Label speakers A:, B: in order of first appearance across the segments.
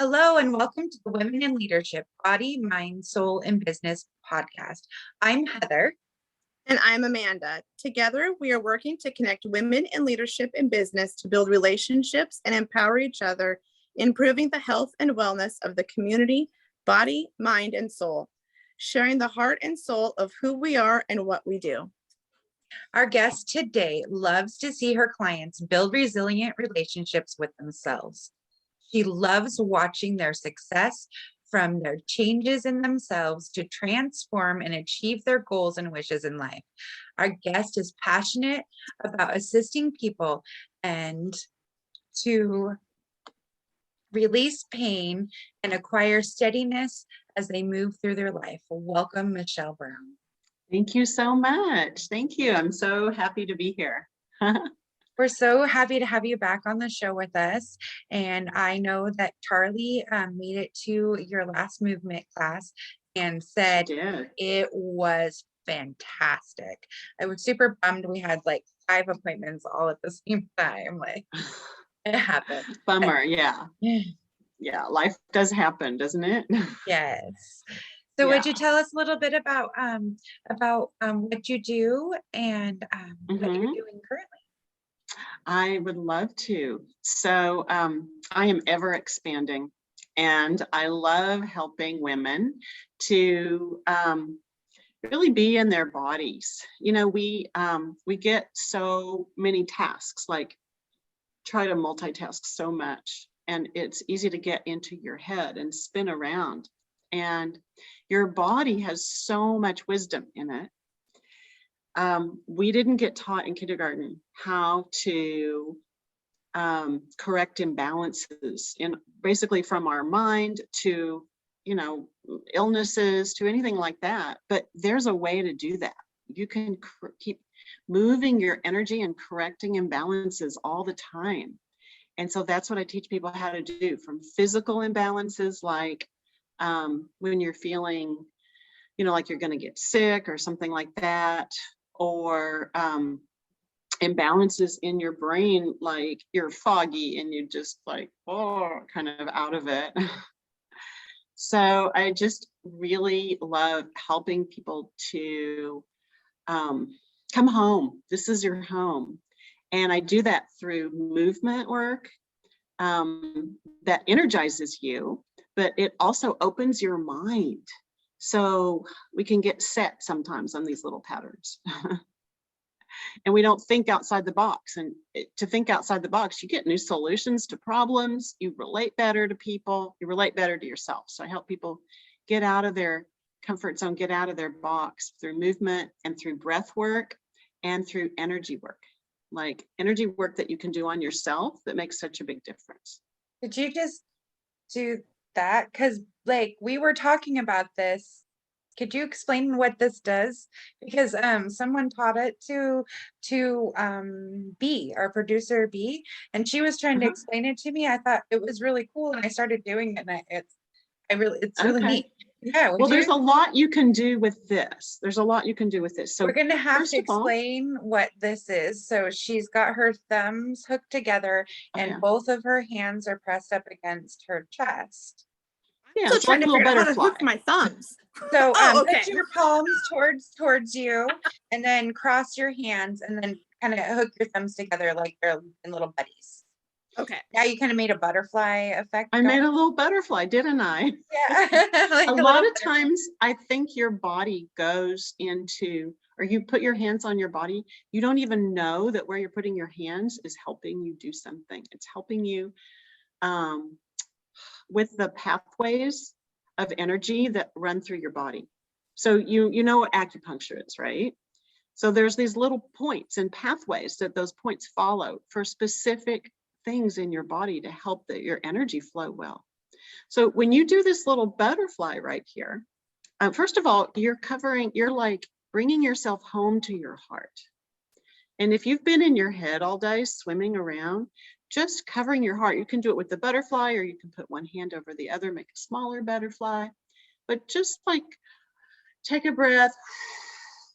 A: Hello and welcome to the Women in Leadership Body, Mind, Soul, and Business podcast. I'm Heather.
B: And I'm Amanda. Together, we are working to connect women in leadership and business to build relationships and empower each other, improving the health and wellness of the community, body, mind, and soul, sharing the heart and soul of who we are and what we do.
A: Our guest today loves to see her clients build resilient relationships with themselves. She loves watching their success from their changes in themselves to transform and achieve their goals and wishes in life. Our guest is passionate about assisting people and to release pain and acquire steadiness as they move through their life. Welcome, Michell Brown.
C: Thank you so much. Thank you. I'm so happy to be here.
A: We're so happy to have you back on the show with us. And I know that Charlie made it to your last movement class and said it was fantastic. I was super bummed we had like 5 appointments all at the same time. Like it happened.
C: Bummer, yeah. Yeah, life does happen, doesn't it?
A: Yes. So would you tell us a little bit about what you do and what you're doing currently?
C: I would love to. So I am ever expanding, and I love helping women to really be in their bodies. You know, we get so many tasks, like try to multitask so much, and it's easy to get into your head and spin around. And your body has so much wisdom in it. We didn't get taught in kindergarten how to correct imbalances in basically from our mind to, you know, illnesses to anything like that. But there's a way to do that. You can keep moving your energy and correcting imbalances all the time. And so that's what I teach people how to do, from physical imbalances, like when you're feeling, you know, like you're going to get sick or something like that, or imbalances in your brain, like you're foggy and you just like, oh, kind of out of it. So I just really love helping people to come home. This is your home. And I do that through movement work that energizes you, but it also opens your mind. So we can get set sometimes on these little patterns. And we don't think outside the box. And to think outside the box, you get new solutions to problems. You relate better to people. You relate better to yourself. So I help people get out of their comfort zone, get out of their box through movement and through breath work and through energy work, like energy work that you can do on yourself that makes such a big difference.
A: Could you just do that? Because like we were talking about this. Could you explain what this does? Because someone taught it to B, our producer B, and she was trying to explain it to me. I thought it was really cool, and I started doing it, and it's really neat. Yeah.
C: Well, there's a lot you can do with this. There's a lot you can do with this. So
A: we're going to have to explain what this is. So she's got her thumbs hooked together, and both of her hands are pressed up against her chest.
B: Yeah, so trying to figure out how to hook my thumbs.
A: So put your palms towards you, and then cross your hands, and then kind of hook your thumbs together like they're in little buddies.
B: Okay.
A: Now you kind of made a butterfly effect.
C: I made a little butterfly, didn't I?
A: Yeah.
C: Like a lot of times I think your body goes into, or you put your hands on your body, you don't even know that where you're putting your hands is helping you do something. It's helping you with the pathways of energy that run through your body. So you know what acupuncture is, right? So there's these little points and pathways that those points follow for specific things in your body to help your energy flow well. So when you do this little butterfly right here, first of all, you're like bringing yourself home to your heart. And if you've been in your head all day swimming around, just covering your heart, you can do it with the butterfly, or you can put one hand over the other, make a smaller butterfly, but just like take a breath,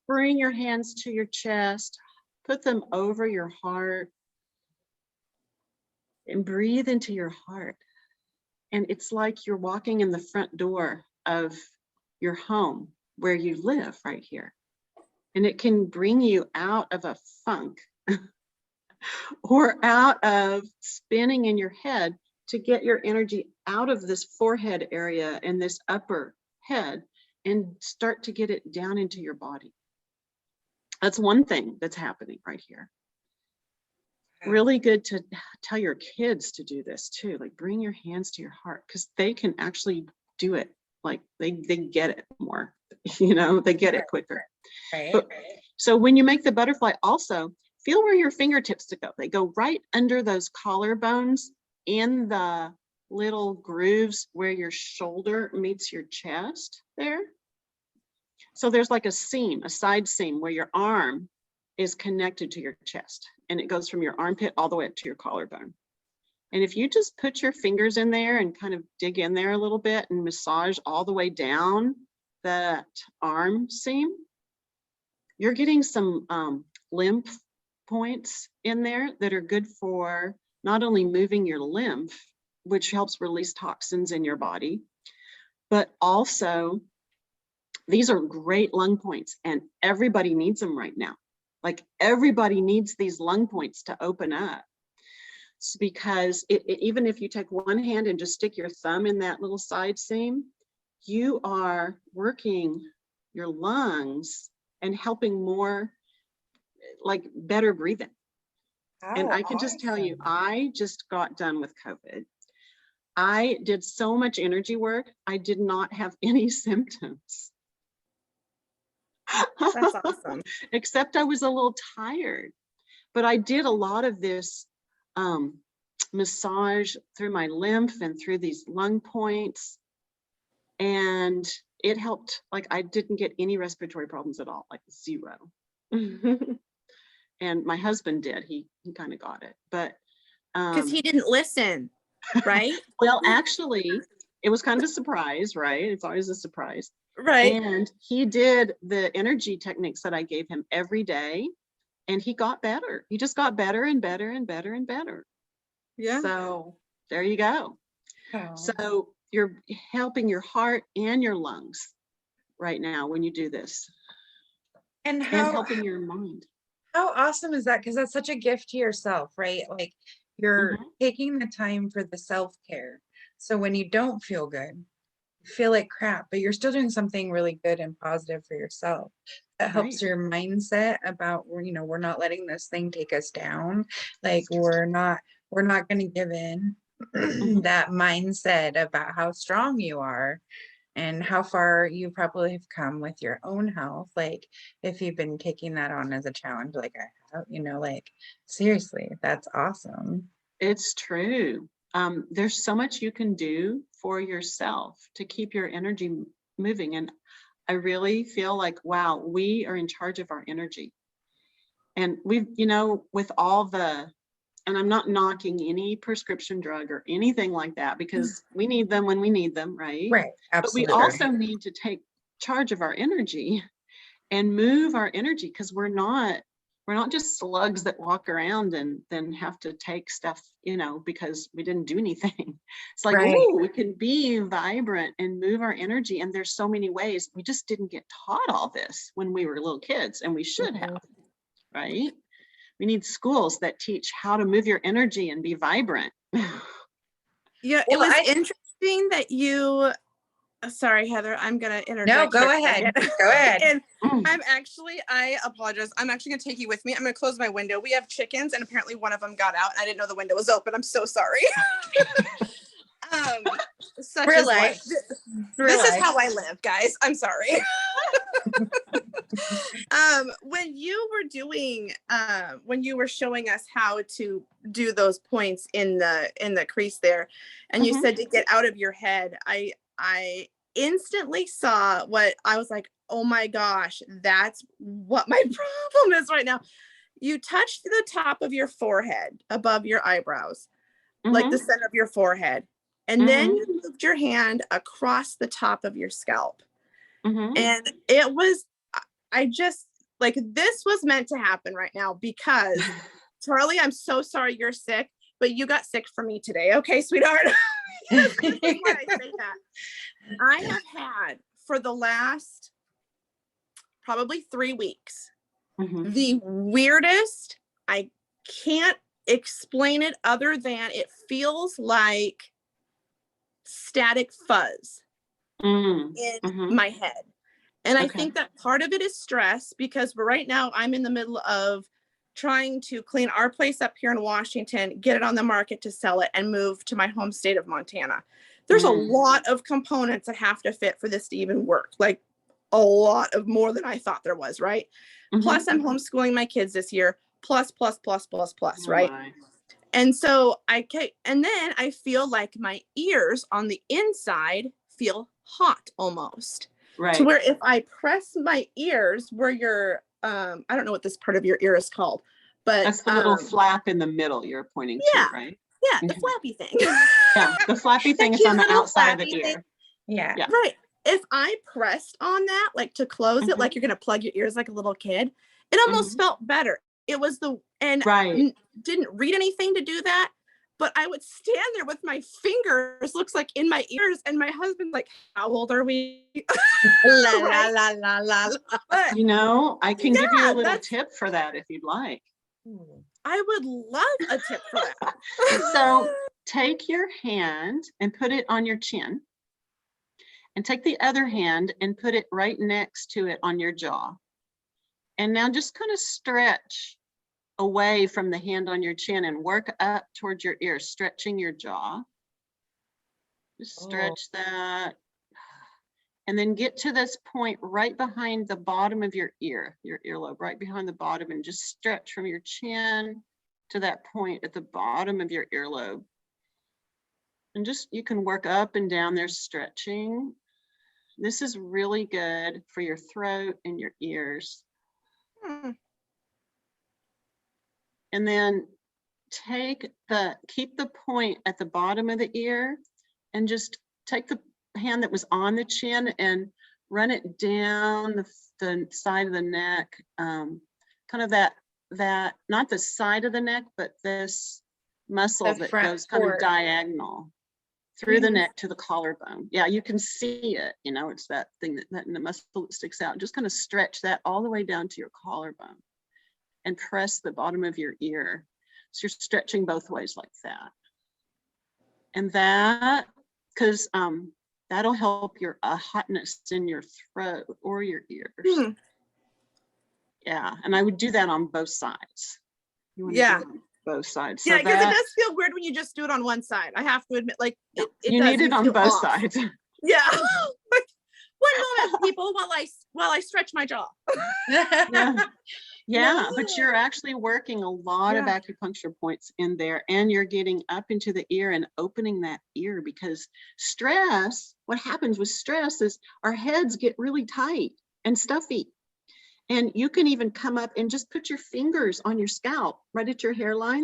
C: bring your hands to your chest, put them over your heart, and breathe into your heart. And it's like you're walking in the front door of your home where you live right here. And it can bring you out of a funk or out of spinning in your head to get your energy out of this forehead area and this upper head and start to get it down into your body. That's one thing that's happening right here. Really good to tell your kids to do this too. Like bring your hands to your heart, because they can actually do it. Like they get it more, you know, they get it quicker.
A: Right.
C: But, so when you make the butterfly, also feel where your fingertips to go. They go right under those collarbones in the little grooves where your shoulder meets your chest there. So there's like a seam, a side seam where your arm is connected to your chest, and it goes from your armpit all the way up to your collarbone. And if you just put your fingers in there and kind of dig in there a little bit and massage all the way down that arm seam, you're getting some lymph points in there that are good for not only moving your lymph, which helps release toxins in your body, but also these are great lung points, and everybody needs them right now. Like everybody needs these lung points to open up. It's because even if you take one hand and just stick your thumb in that little side seam, you are working your lungs and helping more, like better breathing. And I can just tell you, I just got done with COVID. I did so much energy work. I did not have any symptoms.
B: That's awesome.
C: Except I was a little tired. But I did a lot of this massage through my lymph and through these lung points. And it helped. Like I didn't get any respiratory problems at all, like zero. And my husband did. He kind of got it. But
B: because he didn't listen, right?
C: well, actually, it was kind of a surprise, right? It's always a surprise.
B: Right.
C: And he did the energy techniques that I gave him every day, and he got better. He just got better and better and better and better.
B: Yeah.
C: So there you go.
A: Oh.
C: So you're helping your heart and your lungs right now when you do this,
A: And
C: and helping your mind.
A: how awesome is that? Because that's such a gift to yourself, right? Like you're
C: Mhm.
A: taking the time for the self-care. So when you don't feel good, you feel like crap, but you're still doing something really good and positive for yourself. That helps
C: Right.
A: your mindset about, you know, we're not letting this thing take us down. Like we're not going to give in. That mindset about how strong you are and how far you probably have come with your own health. Like if you've been taking that on as a challenge, like I have, you know, like seriously, that's awesome.
C: It's true. There's so much you can do for yourself to keep your energy moving. And I really feel like, wow, we are in charge of our energy. And we've, you know, with all the, and I'm not knocking any prescription drug or anything like that, because we need them when we need them, right?
A: Right.
C: But we
A: Absolutely.
C: also need to take charge of our energy and move our energy, because we're not just slugs that walk around and then have to take stuff, you know, because we didn't do anything. It's like,
A: Right.
C: oh, we can be vibrant and move our energy. And there's so many ways. We just didn't get taught all this when we were little kids, and we should have, right? We need schools that teach how to move your energy and be vibrant.
B: Yeah, it
A: Well,
B: was interesting that you, sorry, Heather, I'm going to interject.
A: No, go
B: for a
A: ahead.
B: second.
A: Go ahead.
B: And I apologize. I'm actually going to take you with me. I'm going to close my window. We have chickens, and apparently one of them got out. I didn't know the window was open. I'm so sorry. Such
A: Real
B: is
A: life.
B: life.
A: Real
B: This is
A: life.
B: how I live, guys. I'm sorry. When you were doing, when you were showing us how to do those points in the crease there, and you said to get out of your head, I instantly saw what I was like, oh my gosh, that's what my problem is right now. You touched the top of your forehead above your eyebrows, like the center of your forehead. And then you moved your hand across the top of your scalp. And it was, I just, like, this was meant to happen right now, because Charlie, I'm so sorry you're sick, but you got sick for me today. Okay, sweetheart. Yes, this is why I say that. I have had for the last probably 3 weeks, the weirdest, I can't explain it other than it feels like static fuzz in my head. And I think that part of it is stress because right now I'm in the middle of trying to clean our place up here in Washington, get it on the market to sell it, and move to my home state of Montana. There's a lot of components that have to fit for this to even work, like a lot of more than I thought there was, right? Plus, I'm homeschooling my kids this year, plus, right? And so and then I feel like my ears on the inside feel hot almost.
C: Right.
B: To where if I press my ears where your, I don't know what this part of your ear is called, but
C: that's the little flap in the middle you're pointing to, right?
B: Yeah, the flappy thing.
C: Yeah, the flappy thing is on the outside of the ear.
A: Yeah.
B: Right. If I pressed on that, like to close it, like you're going to plug your ears like a little kid, it almost felt better. It was didn't read anything to do that, but I would stand there with my fingers, looks like in my ears, and my husband's like, how old are we?
A: La, la, la, la, la.
B: But,
C: you know, I can give you a little tip for that if you'd like.
B: I would love a tip for that.
C: So take your hand and put it on your chin, and take the other hand and put it right next to it on your jaw. And now just kind of stretch away from the hand on your chin and work up towards your ear, stretching your jaw. Just stretch that. And then get to this point right behind the bottom of your ear, your earlobe, right behind the bottom, and just stretch from your chin to that point at the bottom of your earlobe. And just, you can work up and down there stretching. This is really good for your throat and your ears. And then keep the point at the bottom of the ear and just take the hand that was on the chin and run it down the side of the neck, kind of that, not the side of the neck, but this muscle that goes kind of diagonal through the neck to the collarbone. Yeah, you can see it, you know, it's that thing that the muscle that sticks out. Just kind of stretch that all the way down to your collarbone and press the bottom of your ear. So you're stretching both ways like that. And that, because that'll help your hotness in your throat or your ears. Yeah, and I would do that on both sides. You want to do it on both sides.
B: Yeah, because it does feel weird when you just do it on one side. I have to admit, like
C: you need it on both sides.
B: Yeah. One moment, people, while I stretch my jaw.
C: Yeah, but you're actually working a lot of acupuncture points in there, and you're getting up into the ear and opening that ear, because stress, what happens with stress is our heads get really tight and stuffy. And you can even come up and just put your fingers on your scalp right at your hairline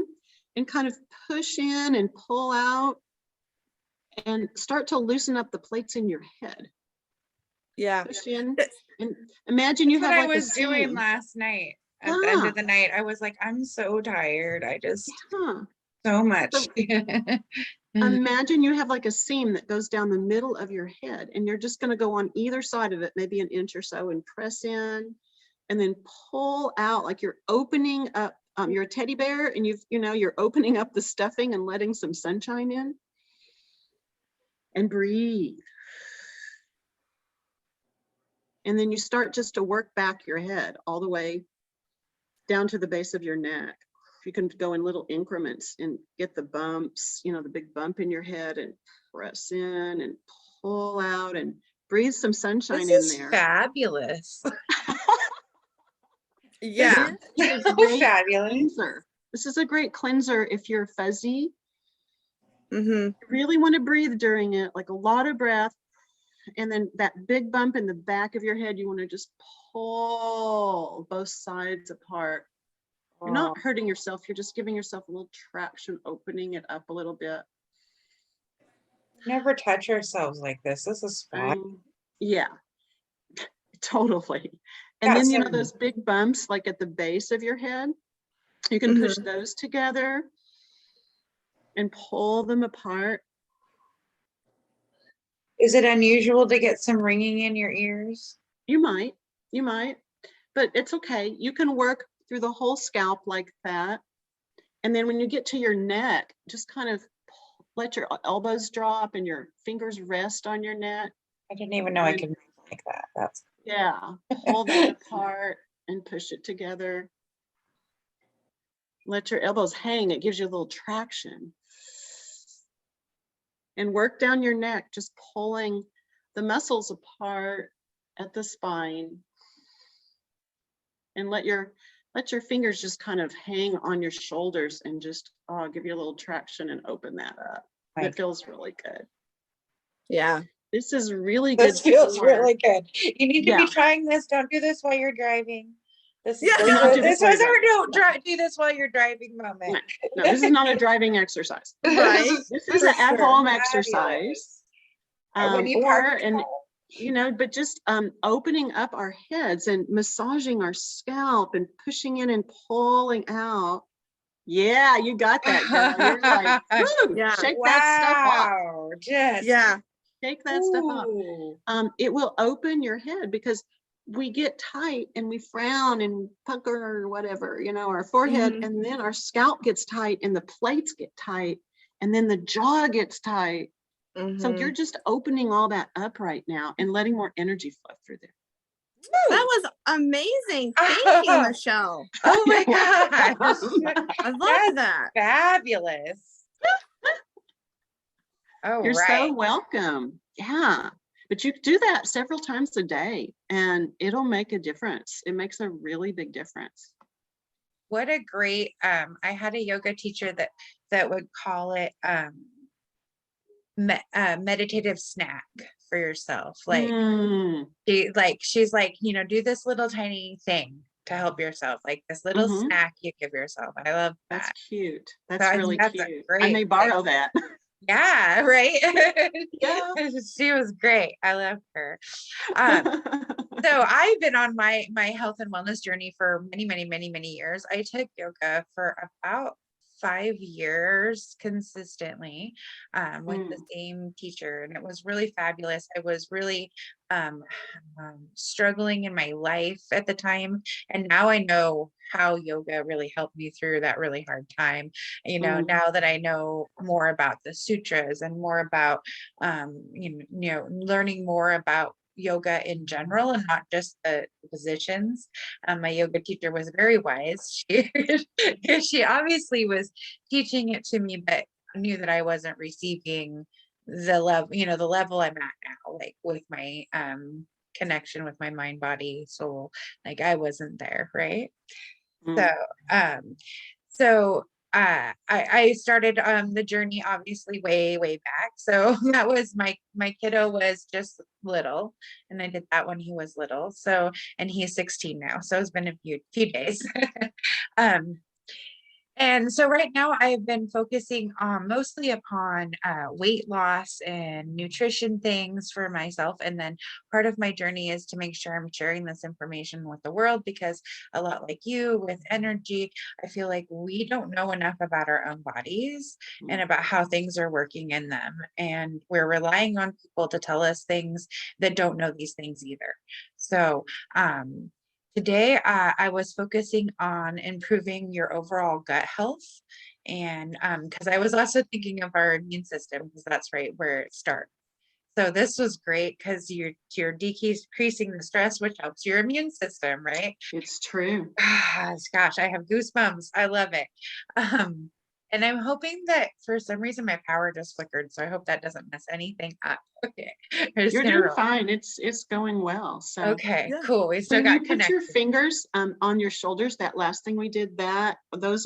C: and kind of push in and pull out and start to loosen up the plates in your head.
B: Yeah.
C: Push in and imagine you have like
A: what I was doing last night. At the end of the night, I was like, I'm so tired. I just so much.
C: So, imagine you have like a seam that goes down the middle of your head, and you're just going to go on either side of it, maybe an inch or so, and press in and then pull out like you're opening up. You're a teddy bear, and you're opening up the stuffing and letting some sunshine in. And breathe. And then you start just to work back your head all the way down to the base of your neck. You can go in little increments and get the bumps, the big bump in your head, and press in and pull out and breathe some sunshine in there.
A: This is fabulous.
B: Yeah.
C: This is a great cleanser. This is a great cleanser if you're fuzzy. You really want to breathe during it, like a lot of breath. And then that big bump in the back of your head, you want to just pull both sides apart. You're not hurting yourself. You're just giving yourself a little traction, opening it up a little bit.
A: Never touch ourselves like this. This is fun.
C: Yeah, totally. And then, those big bumps, like at the base of your head, you can push those together and pull them apart.
A: Is it unusual to get some ringing in your ears?
C: You might, but it's okay. You can work through the whole scalp like that. And then when you get to your neck, just kind of let your elbows drop and your fingers rest on your neck.
A: I didn't even know I could move like that. That's
C: Yeah, pull that apart and push it together. Let your elbows hang. It gives you a little traction. And work down your neck, just pulling the muscles apart at the spine. And let your fingers just kind of hang on your shoulders and just give you a little traction and open that up. It feels really good.
B: Yeah.
C: This is really good.
A: This feels really good. You need to be trying this. Don't do this while you're driving. This is
C: do this
A: do this while you're driving moment.
C: No, this is not a driving exercise.
B: Right.
C: This is an at-home exercise. But just opening up our heads and massaging our scalp and pushing in and pulling out. Yeah, you got that, girl. You're like, shake that stuff off. Shake that stuff off. It will open your head because we get tight and we frown and pucker or whatever, our forehead, and then our scalp gets tight and the plates get tight and then the jaw gets tight. So you're just opening all that up right now and letting more energy flow through there.
B: That was amazing. Thank you, Michelle.
A: Oh my gosh.
B: I love that.
A: Fabulous.
C: You're so welcome. Yeah. But you do that several times a day and it'll make a difference. It makes a really big difference.
A: What a great, I had a yoga teacher that would call it meditative snack for yourself. Like, she's like, do this little tiny thing to help yourself, like this little snack you give yourself. I love that.
C: That's cute. That's really cute.
A: Great,
C: I may borrow that.
A: Yeah, right.
C: Yeah.
A: She was great. I love her. So I've been on my health and wellness journey for many years. I took yoga for about 5 years consistently with the same teacher, and it was really fabulous. I was really struggling in my life at the time, and now I know how yoga really helped me through that really hard time. Now that I know more about the sutras and more about learning more about yoga in general and not just the positions. My yoga teacher was very wise. She obviously was teaching it to me, but knew that I wasn't receiving the level I'm at now, like with my connection with my mind, body, soul. Like I wasn't there, right? So I started the journey obviously way back. So that was my kiddo was just little, and I did that when he was little. So, and he's 16 now. So it's been a few days. And so right now I've been focusing mostly upon weight loss and nutrition things for myself. And then part of my journey is to make sure I'm sharing this information with the world, because a lot like you with energy, I feel like we don't know enough about our own bodies and about how things are working in them. And we're relying on people to tell us things that don't know these things either. So, today, I was focusing on improving your overall gut health. And because I was also thinking of our immune system, because that's right where it starts. So this was great because you're decreasing the stress, which helps your immune system, right?
C: It's true.
A: Gosh, I have goosebumps. I love it. And I'm hoping that for some reason my power just flickered. So I hope that doesn't mess anything up. Okay.
C: You're doing fine. It's going well. So
A: okay, cool. We still got connected.
C: Put your fingers on your shoulders. That last thing we did, those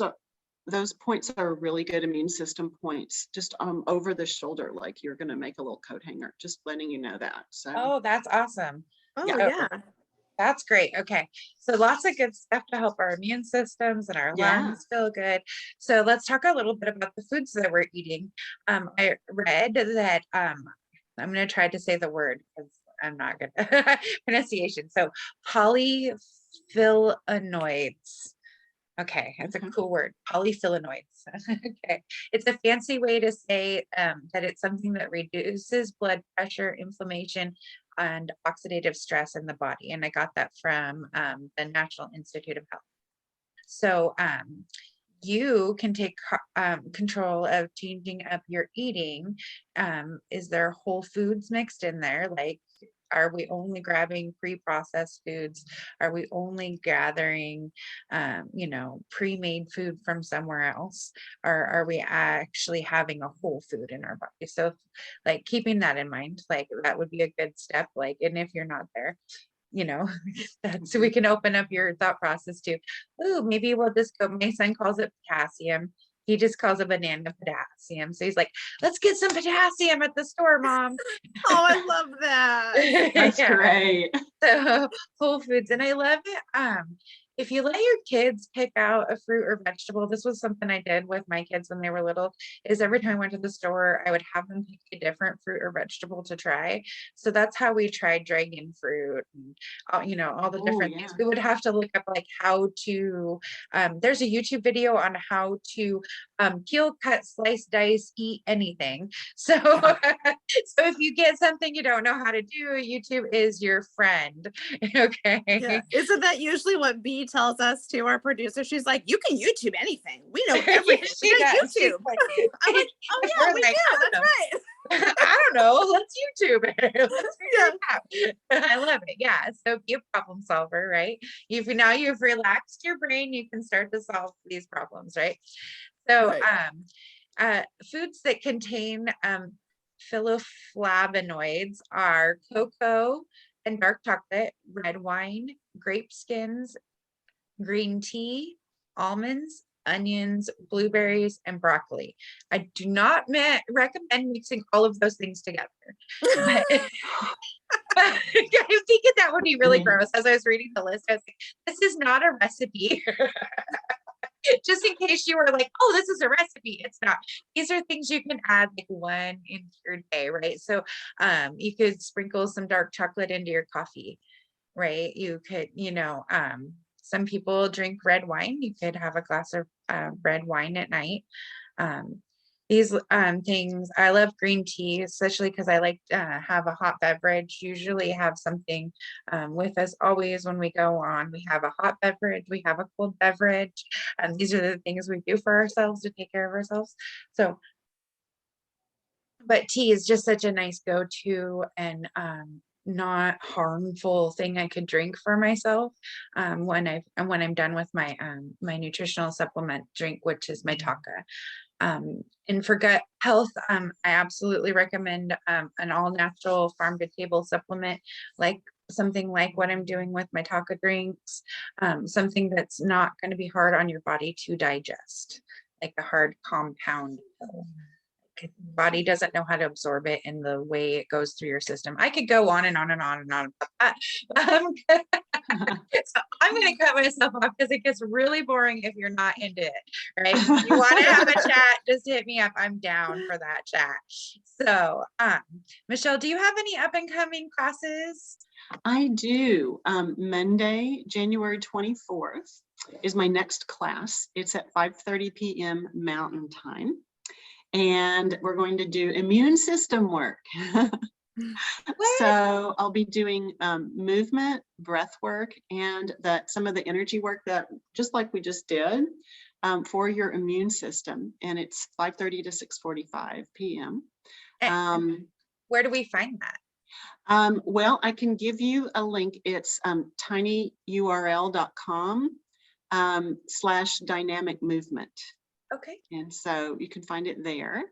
C: points are really good immune system points, just over the shoulder, like you're going to make a little coat hanger, just letting you know that. So
A: oh, that's awesome.
B: Yeah.
A: That's great. Okay. So lots of good stuff to help our immune systems and our lungs feel good. So let's talk a little bit about the foods that we're eating. I read that I'm going to try to say the word because I'm not good at pronunciation. So polyphenols. Okay, that's a
C: Okay.
A: cool word, polyphyllenoids. Okay, it's a fancy way to say that it's something that reduces blood pressure, inflammation, and oxidative stress in the body. And I got that from the National Institute of Health. So you can take control of changing up your eating. Is there whole foods mixed in there? Like, are we only grabbing pre-processed foods? Are we only gathering, pre-made food from somewhere else? Or are we actually having a whole food in our body? So like keeping that in mind, like that would be a good step. Like, and if you're not there, that so we can open up your thought process too. Ooh, maybe we'll just go. My son calls it potassium. He just calls a banana potassium. So he's like, let's get some potassium at the store, Mom.
B: Oh, I love that.
C: That's
A: Yeah.
C: great.
A: So Whole Foods. And I love it. If you let your kids pick out a fruit or vegetable, this was something I did with my kids when they were little, is every time I went to the store, I would have them pick a different fruit or vegetable to try. So that's how we tried dragon fruit and all the
C: Oh,
A: different things. We would have to look up like how to, there's a YouTube video on how to peel, cut, slice, dice, eat anything. So, so if you get something you don't know how to do, YouTube is your friend. Okay.
B: Yeah. Isn't that usually what B tells us to our producer? She's like, you can YouTube anything. We know everything.
A: She
B: We got
A: does. She's
B: YouTube.
A: like,
B: I'm like, oh
A: if
B: yeah,
A: we're
B: we
A: like,
B: do.
A: I
B: That's
A: don't
B: right.
A: I don't know. Let's YouTube it. Let's
B: Yeah.
A: figure it out. I love it. Yeah. So be a problem solver, right? Now you've relaxed your brain, you can start to solve these problems, right? So
B: Right.
A: foods that contain phylloflavonoids are cocoa and dark chocolate, red wine, grape skins, green tea, almonds, onions, blueberries, and broccoli. I do not recommend mixing all of those things together. But, I'm thinking that would be really gross. As I was reading the list, I was like, this is not a recipe. Just in case you were like, oh, this is a recipe. It's not. These are things you can add like one into your day, right? So you could sprinkle some dark chocolate into your coffee, right? You could, some people drink red wine. You could have a glass of red wine at night. These things, I love green tea, especially because I like to have a hot beverage, usually have something with us always when we go on. We have a hot beverage, we have a cold beverage, and these are the things we do for ourselves to take care of ourselves. So, but tea is just such a nice go-to and not harmful thing I could drink for myself when I'm done with my my nutritional supplement drink, which is my Taka. And for gut health, I absolutely recommend an all-natural farm-to-table supplement, like something like what I'm doing with my Taka drinks, something that's not going to be hard on your body to digest, like a hard compound pill. Body doesn't know how to absorb it in the way it goes through your system. I could go on and on and on and on about that. So I'm going to cut myself off because it gets really boring if you're not into it, right? If you want to have a chat, just hit me up. I'm down for that chat. So, Michelle, do you have any up and coming classes?
C: I do. Monday, January 24th is my next class. It's at 5:30 p.m. Mountain Time. And we're going to do immune system work. So I'll be doing movement, breath work, and some of the energy work that just like we just did for your immune system. And it's 5:30 to 6:45 p.m.
A: Where do we find that?
C: Well, I can give you a link. It's tinyurl.com/dynamic movement.
A: Okay.
C: And so you can find it there.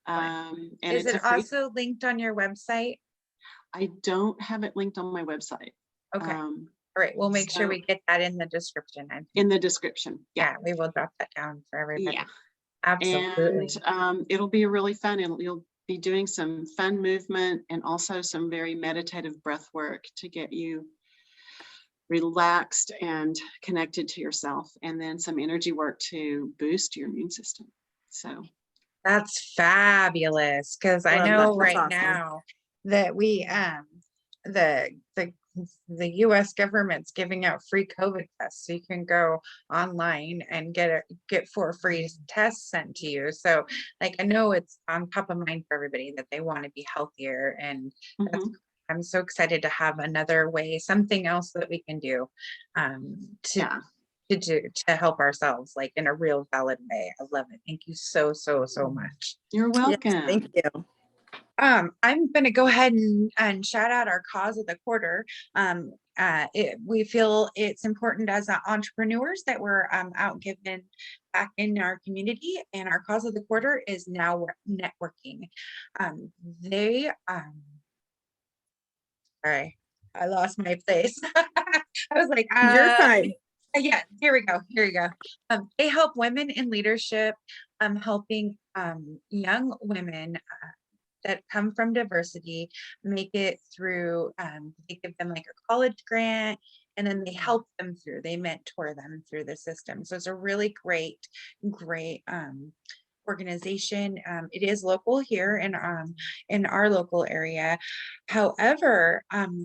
C: And
A: is
C: it's
A: it also linked on your website?
C: I don't have it linked on my website.
A: Okay. All right. We'll make sure we get that in the description.
C: In the description.
A: Yeah, we will drop that down for everybody.
C: Yeah.
A: Absolutely.
C: And it'll be really fun. You'll be doing some fun movement and also some very meditative breath work to get you relaxed and connected to yourself, and then some energy work to boost your immune system. So
A: that's fabulous, because I know right
B: awesome.
A: now that we the the US government's giving out free COVID tests. So you can go online and get 4 free tests sent to you. So like, I know it's on top of mind for everybody that they want to be healthier, and that's,
C: Mhm.
A: I'm so excited to have another way, something else that we can do to
C: Yeah,
A: to help ourselves, like in a real valid way. I love it. Thank you so much.
C: you're
B: Yes, thank
C: welcome.
B: you.
A: I'm going to go ahead and shout out our cause of the quarter. We feel it's important as entrepreneurs that we're out giving back in our community, and our cause of the quarter is now networking. They, sorry, I lost my place. I was like,
B: You're fine.
A: yeah, here we go. Here we go. They help women in leadership, helping young women that come from diversity make it through. They give them like a college grant, and then they help them through, they mentor them through the system. So it's a really great organization. It is local here in our local area. However,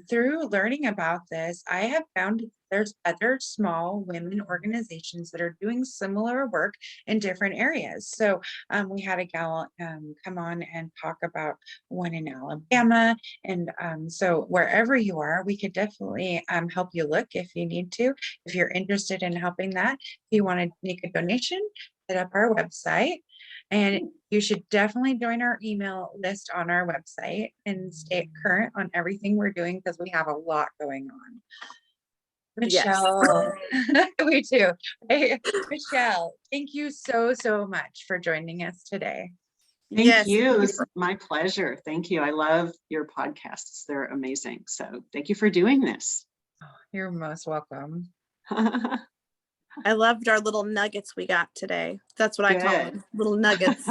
A: through learning about this, I have found there's other small women organizations that are doing similar work in different areas. So we had a gal come on and talk about one in Alabama. And so wherever you are, we could definitely help you look if you need to, if you're interested in helping that. If you want to make a donation, hit up our website. And you should definitely join our email list on our website and stay current on everything we're doing, because we have a lot going on.
B: Yes.
A: Michelle, we too. Hey, Michelle, thank you so much for joining us today.
C: Thank
B: Yes.
C: you. It's my pleasure. Thank you. I love your podcasts. They're amazing. So thank you for doing this.
A: You're most welcome.
B: I loved our little nuggets we got today. That's what I call
C: Good.
B: them, little nuggets.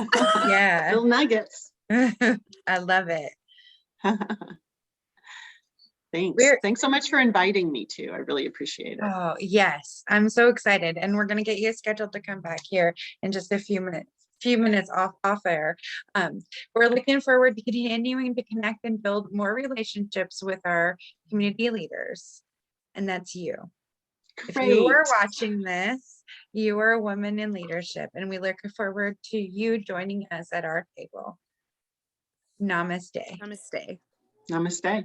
A: Yeah.
C: Little nuggets.
A: I love it.
C: Thanks. Thanks so much for inviting me too. I really appreciate it.
A: Oh, yes. I'm so excited. And we're going to get you scheduled to come back here in just a few minutes off air. We're looking forward to continuing to connect and build more relationships with our community leaders. And that's you. If you are
C: Great.
A: watching this, you are a woman in leadership, and we look forward to you joining us at our table. Namaste.
B: Namaste.
C: Namaste.